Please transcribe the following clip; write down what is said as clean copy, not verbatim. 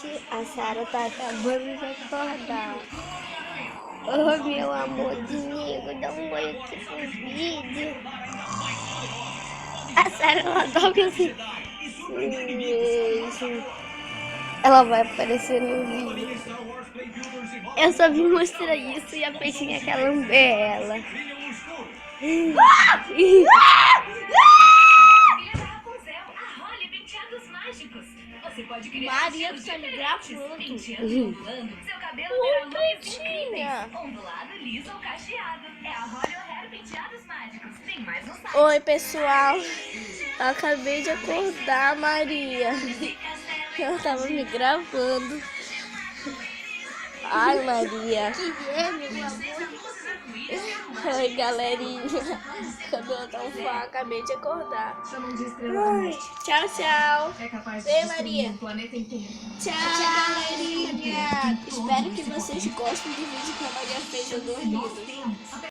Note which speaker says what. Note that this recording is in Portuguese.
Speaker 1: Gente, a Sara tá acabando de acordar. Oh, meu amorzinho, dá um oi aqui pro vídeo. A Sara, ela dorme assim. Beijo. Ela vai aparecer no vídeo. Eu só vim mostrar isso e a peixinha quer lamber ela.
Speaker 2: Maria, tu tá me gravando.
Speaker 3: Seu cabelo
Speaker 2: Oi,
Speaker 3: terá looks
Speaker 2: Pretinha.
Speaker 3: incríveis, ondulado, liso ou cacheado. É a Royal Hair Penteados Mágicos. Tem mais no site.
Speaker 2: Oi, pessoal. Eu acabei de acordar, Maria. Eu tava me gravando. Ai, Maria.
Speaker 1: Que é, meu amor?
Speaker 2: Oi, galerinha. Cabelo tão fácil, acabei de acordar. Ai, tchau, tchau. Ei, Maria. Tchau, galerinha. Espero que vocês gostem do vídeo que a Maria fez eu dormindo.